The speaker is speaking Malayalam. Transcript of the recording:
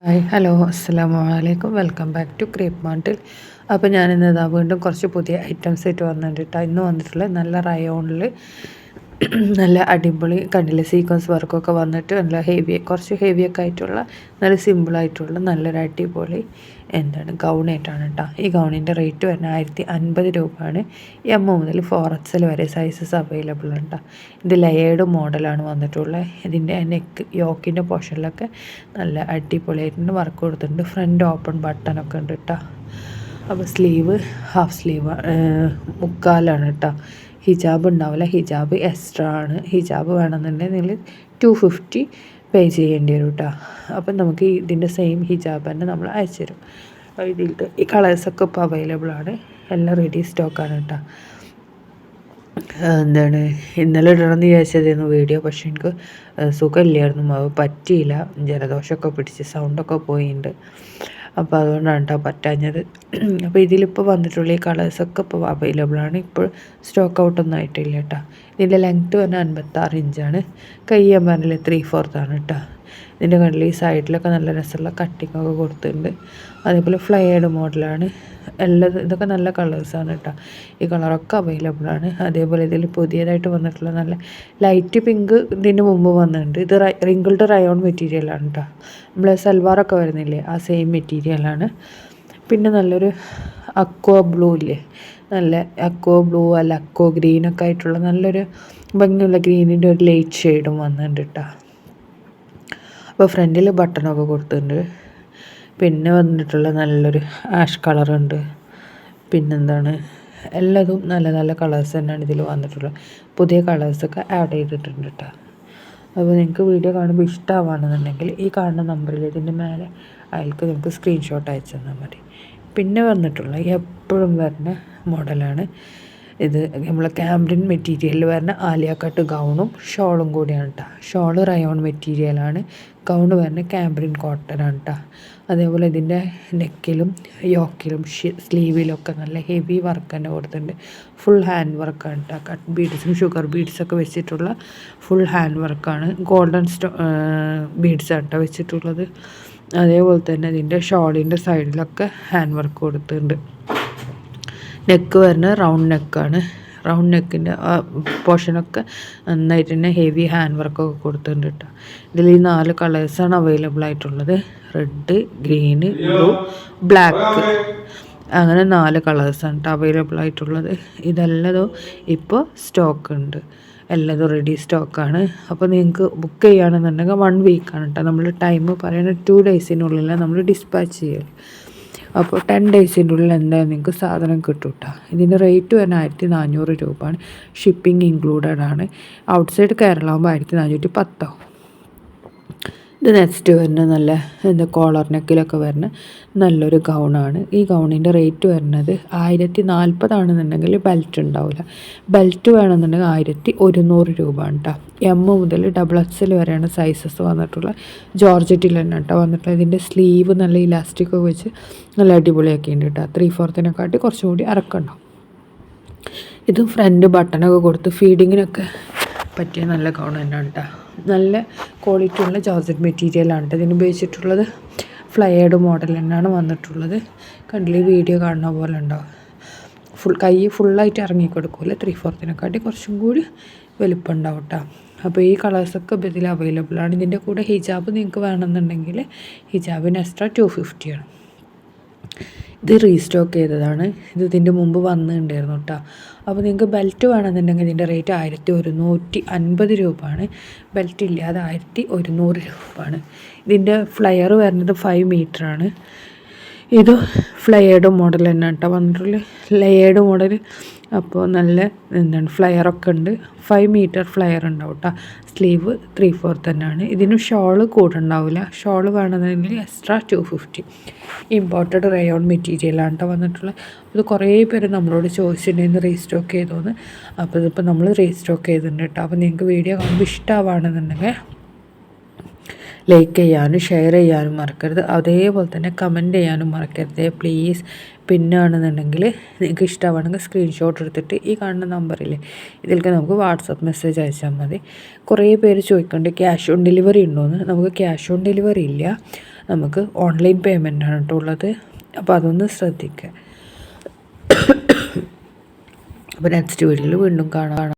ഹായ് ഹലോ അസ്സലാമു അലൈക്കും വെൽക്കം ബാക്ക് ടു ക്രേപ്പ് മാർട്ടിൽ. അപ്പോൾ ഞാനിന്ന് വീണ്ടും കുറച്ച് പുതിയ ഐറ്റംസ് ആയിട്ട് വന്നിട്ടുണ്ട് കേട്ടോ. ഇന്ന് വന്നിട്ടുള്ള നല്ല റയോണിൽ നല്ല അടിപൊളി കണ്ടില്ല സീക്വൻസ് വർക്കൊക്കെ വന്നിട്ട് നല്ല കുറച്ച് ഹെവിയൊക്കെ ആയിട്ടുള്ള നല്ല സിമ്പിളായിട്ടുള്ള നല്ലൊരു അടിപൊളി ഗൗണായിട്ടാണ് കേട്ടോ. ഈ ഗൗണിൻ്റെ റേറ്റ് വരുന്നത് 1050 രൂപയാണ്. മുതൽ 4XL വരെ സൈസസ് അവൈലബിൾ ആണ് കേട്ടോ. ഇത് ലെയേർഡ് മോഡലാണ് വന്നിട്ടുള്ളത്. ഇതിൻ്റെ യോക്കിൻ്റെ പോർഷനിലൊക്കെ നല്ല അടിപൊളിയായിട്ടുണ്ട് വർക്ക് കൊടുത്തിട്ടുണ്ട്. ഫ്രണ്ട് ഓപ്പൺ ബട്ടണൊക്കെ ഉണ്ട് കേട്ടോ. അപ്പോൾ സ്ലീവ് ഹാഫ് സ്ലീവ് മുക്കാലാണ് കേട്ടോ. ഹിജാബ് ഉണ്ടാവില്ല, ഹിജാബ് എക്സ്ട്രാ ആണ്. ഹിജാബ് വേണമെന്നുണ്ടെങ്കിൽ നിങ്ങൾ 250 പേ ചെയ്യേണ്ടി വരും കേട്ടോ. അപ്പം നമുക്ക് ഇതിൻ്റെ സെയിം ഹിജാബ് തന്നെ നമ്മൾ അയച്ചു തരും. ഇതിൻ്റെ ഈ കളേഴ്സൊക്കെ ഇപ്പോൾ അവൈലബിൾ ആണ്, എല്ലാം റെഡി സ്റ്റോക്കാണ് കേട്ടോ. ഇന്നലെ ഇടണമെന്ന് വിചാരിച്ചതായിരുന്നു വീഡിയോ, പക്ഷേ എനിക്ക് സുഖമില്ലായിരുന്നു, പറ്റിയില്ല. ജലദോഷമൊക്കെ പിടിച്ച് സൗണ്ടൊക്കെ പോയിട്ടുണ്ട്. അപ്പോൾ അതുകൊണ്ടാണ് കേട്ടോ പറ്റാഞ്ഞത്. അപ്പോൾ ഇതിലിപ്പോൾ വന്നിട്ടുള്ള ഈ കളേഴ്സൊക്കെ ഇപ്പോൾ അവൈലബിൾ ആണ്. ഇപ്പോൾ സ്റ്റോക്ക് ഔട്ടൊന്നും ആയിട്ടില്ല കേട്ടോ. ഇതിൻ്റെ ലെങ്ത്ത് പറഞ്ഞാൽ 56 ഇഞ്ചാണ്. കൈ ഞാൻ പറഞ്ഞില്ലേ 3/4 ആണ് കേട്ടോ. ഇതിൻ്റെ കണ്ടിൽ ഈ സൈഡിലൊക്കെ നല്ല രസമുള്ള കട്ടിങ്ങൊക്കെ കൊടുത്തിട്ടുണ്ട്. അതേപോലെ ഫ്ലയേർഡ് മോഡലാണ്. ഇതൊക്കെ നല്ല കളേഴ്സാണ് കേട്ടോ. ഈ കളറൊക്കെ അവൈലബിൾ ആണ്. അതേപോലെ ഇതിൽ പുതിയതായിട്ട് വന്നിട്ടുള്ള നല്ല ലൈറ്റ് പിങ്ക് ഇതിന് മുമ്പ് വന്നിട്ടുണ്ട്. ഇത് റിങ്കിൾഡ് റയോൺ മെറ്റീരിയലാണ് കേട്ടോ. നമ്മൾ സൽവാറൊക്കെ വരുന്നില്ലേ ആ സെയിം മെറ്റീരിയലാണ്. പിന്നെ നല്ലൊരു അക്വ ബ്ലൂ ഇല്ലേ, നല്ല അക്വ ബ്ലൂ അല്ല അക്വ ഗ്രീനൊക്കെ ആയിട്ടുള്ള നല്ലൊരു ഭംഗിയുള്ള ഗ്രീനിൻ്റെ ഒരു ലൈറ്റ് ഷെയ്ഡും വന്നിട്ടുണ്ട് കേട്ടോ. അപ്പോൾ ഫ്രണ്ടിൽ ബട്ടണൊക്കെ കൊടുത്തിട്ടുണ്ട്. പിന്നെ വന്നിട്ടുള്ള നല്ലൊരു ആഷ് കളറുണ്ട്. എല്ലാതും നല്ല നല്ല കളേഴ്സ് തന്നെയാണ് ഇതിൽ വന്നിട്ടുള്ളത്. പുതിയ കളേഴ്സൊക്കെ ആഡ് ചെയ്തിട്ടുണ്ട് കേട്ടോ. അപ്പോൾ നിങ്ങൾക്ക് വീഡിയോ കാണുമ്പോൾ ഇഷ്ടമാണെന്നുണ്ടെങ്കിൽ ഈ കാണുന്ന നമ്പറിൽ ഇതിൻ്റെ മേലെ അയൽക്ക് നിങ്ങൾക്ക് സ്ക്രീൻഷോട്ട് അയച്ചു തന്നാൽ മതി. പിന്നെ വന്നിട്ടുള്ള എപ്പോഴും വരുന്ന മോഡലാണ് ഇത്. നമ്മളെ ക്യാമ്പ്രിൻ മെറ്റീരിയലിൽ വരുന്ന ആലിയ കട്ട് ഗൗണും ഷോളും കൂടിയാണ് കേട്ടോ. ഷോള് റയോൺ മെറ്റീരിയലാണ്, ഗൗണ് വരുന്ന ക്യാമ്പ്രിൻ കോട്ടനാണ് കേട്ടോ. അതേപോലെ ഇതിൻ്റെ നെക്കിലും യോക്കിലും സ്ലീവിലൊക്കെ നല്ല ഹെവി വർക്ക് തന്നെ കൊടുത്തിട്ടുണ്ട്. ഫുൾ ഹാൻഡ് വർക്കാണ് കേട്ടോ. കട്ട് ബീഡ്സും ഷുഗർ ബീഡ്സൊക്കെ വെച്ചിട്ടുള്ള ഫുൾ ഹാൻഡ് വർക്കാണ്. ഗോൾഡൻ ബീഡ്സാണ് കേട്ടോ വെച്ചിട്ടുള്ളത്. അതേപോലെ തന്നെ ഇതിൻ്റെ ഷോളിൻ്റെ സൈഡിലൊക്കെ ഹാൻഡ് വർക്ക് കൊടുത്തിട്ടുണ്ട്. നെക്ക് വരുന്നത് റൗണ്ട് നെക്കാണ്. റൗണ്ട് നെക്കിൻ്റെ പോർഷനൊക്കെ നന്നായിട്ട് തന്നെ ഹെവി ഹാൻഡ് വർക്കൊക്കെ കൊടുത്തിട്ടുണ്ട് കേട്ടോ. ഇതിൽ ഈ 4 കളേഴ്സാണ് അവൈലബിൾ ആയിട്ടുള്ളത്. റെഡ്, ഗ്രീന്, ബ്ലൂ, ബ്ലാക്ക്, അങ്ങനെ 4 കളേഴ്സാണ് കേട്ടോ അവൈലബിൾ ആയിട്ടുള്ളത്. ഇതെല്ലതും ഇപ്പോൾ സ്റ്റോക്ക് ഉണ്ട്, എല്ലാതും റെഡി സ്റ്റോക്കാണ്. അപ്പോൾ നിങ്ങൾക്ക് ബുക്ക് ചെയ്യുകയാണെന്നുണ്ടെങ്കിൽ 1 വീക്കാണ് കേട്ടോ. നമ്മൾ ടൈം പറയുന്നത് 2 ഡേയ്സിനുള്ളിലാണ് നമ്മൾ ഡിസ്പാച്ച് ചെയ്യൽ. അപ്പോൾ 10 ഡേയ്സിൻ്റെ ഉള്ളിൽ എന്തായാലും നിങ്ങൾക്ക് സാധനം കിട്ടും കേട്ടോ. ഇതിൻ്റെ റേറ്റ് തന്നെ 1400 രൂപയാണ്. ഷിപ്പിംഗ് ഇൻക്ലൂഡഡ് ആണ്. ഔട്ട്സൈഡ് കേരള ആകുമ്പോൾ 1410 ആവും. ഇത് നെക്സ്റ്റ് വരുന്ന നല്ല കോളർ നെക്കിലൊക്കെ വരുന്ന നല്ലൊരു ഗൗണാണ്. ഈ ഗൗണിൻ്റെ റേറ്റ് വരുന്നത് 1040 ആണെന്നുണ്ടെങ്കിൽ ബെൽറ്റ് ഉണ്ടാവില്ല. ബെൽറ്റ് വേണമെന്നുണ്ടെങ്കിൽ 1100 രൂപ കേട്ടോ. മുതൽ XXL വരെയാണ് സൈസസ് വന്നിട്ടുള്ള. ജോർജറ്റിൽ തന്നെ കേട്ടോ വന്നിട്ടുള്ളത്. ഇതിൻ്റെ സ്ലീവ് നല്ല ഇലാസ്റ്റിക്കൊക്കെ വെച്ച് നല്ല അടിപൊളിയാക്കിയിട്ടുണ്ട് കേട്ടോ. 3/4 കുറച്ചും കൂടി ഇറക്കണ്ടാവും. ഇത് ഫ്രണ്ട് ബട്ടണൊക്കെ കൊടുത്ത് ഫീഡിങ്ങിനൊക്കെ പറ്റിയ നല്ല ഗൗൺ തന്നെയാണ് കേട്ടോ. നല്ല ക്വാളിറ്റി ഉള്ള ജോർജറ്റ് മെറ്റീരിയലാണ് കേട്ടോ ഇതിന് ഉപയോഗിച്ചിട്ടുള്ളത്. ഫ്ലയേർഡ് മോഡൽ തന്നെയാണ് വന്നിട്ടുള്ളത്. കണ്ടില്ലേ വീഡിയോ കാണുന്ന പോലെ ഉണ്ടാവും. കൈ ഫുള്ളായിട്ട് ഇറങ്ങിക്കൊടുക്കില്ല. 3/4 കുറച്ചും കൂടി വലിപ്പം ഉണ്ടാവും കേട്ടോ. അപ്പോൾ ഈ കളേഴ്സൊക്കെ ഇതിൽ അവൈലബിൾ ആണ്. ഇതിൻ്റെ കൂടെ ഹിജാബ് നിങ്ങൾക്ക് വേണമെന്നുണ്ടെങ്കിൽ ഹിജാബിന് എക്സ്ട്രാ 250 ആണ്. ഇത് റീസ്റ്റോക്ക് ചെയ്തതാണ്. ഇതിൻ്റെ മുമ്പ് വന്നിട്ടുണ്ടായിരുന്നു കേട്ടോ. അപ്പോൾ നിങ്ങൾക്ക് ബെൽറ്റ് വേണമെന്നുണ്ടെങ്കിൽ ഇതിൻ്റെ റേറ്റ് 1150 രൂപയാണ്. ബെൽറ്റ് ഇല്ലാതെ 1100 രൂപയാണ്. ഇതിൻ്റെ ഫ്ലയർ വരുന്നത് 5 മീറ്ററാണ്. ഇത് ഫ്ലയേർഡ് മോഡൽ തന്നെ കേട്ടോ വന്നിട്ടുള്ള ലെയേർഡ് മോഡൽ. അപ്പോൾ നല്ല ഫ്ലയറൊക്കെ ഉണ്ട്. 5 മീറ്റർ ഫ്ലയർ ഉണ്ടാവും കേട്ടോ. സ്ലീവ് 3/4 തന്നെയാണ്. ഇതിന് ഷോള് കൂടെ ഉണ്ടാവില്ല. ഷോള് വേണമെന്നുണ്ടെങ്കിൽ എക്സ്ട്രാ 250. ഇമ്പോർട്ടഡ് റയോൺ മെറ്റീരിയലാണ് കേട്ടോ വന്നിട്ടുള്ളത്. ഇത് കുറേ പേര് നമ്മളോട് ചോദിച്ചിട്ടുണ്ടെന്ന് റീസ്റ്റോക്ക് ചെയ്തോന്ന്. അപ്പോൾ ഇതിപ്പോൾ നമ്മൾ റീസ്റ്റോക്ക് ചെയ്തിട്ടുണ്ട് കേട്ടോ. അപ്പോൾ നിങ്ങൾക്ക് വീഡിയോ കാണുമ്പോൾ ഇഷ്ടമാണെന്നുണ്ടെങ്കിൽ ലൈക്ക് ചെയ്യാനും ഷെയർ ചെയ്യാനും മറക്കരുത്. അതേപോലെ തന്നെ കമൻറ്റ് ചെയ്യാനും മറക്കരുത് പ്ലീസ്. പിന്നാണെന്നുണ്ടെങ്കിൽ നിങ്ങൾക്ക് ഇഷ്ടമാണെങ്കിൽ സ്ക്രീൻഷോട്ട് എടുത്തിട്ട് ഈ കാണുന്ന നമ്പറില്ലേ ഇതിലേക്ക് നമുക്ക് വാട്സപ്പ് മെസ്സേജ് അയച്ചാൽ മതി. കുറേ പേര് ചോദിക്കുന്നുണ്ട് ക്യാഷ് ഓൺ ഡെലിവറി ഉണ്ടോയെന്ന്. നമുക്ക് ക്യാഷ് ഓൺ ഡെലിവറി ഇല്ല. നമുക്ക് ഓൺലൈൻ പേയ്മെൻറ്റാണ് കേട്ടോ ഉള്ളത്. അപ്പോൾ അതൊന്ന് ശ്രദ്ധിക്കുക. അപ്പോൾ നെക്സ്റ്റ് വീഡിയോയിൽ വീണ്ടും കാണാം.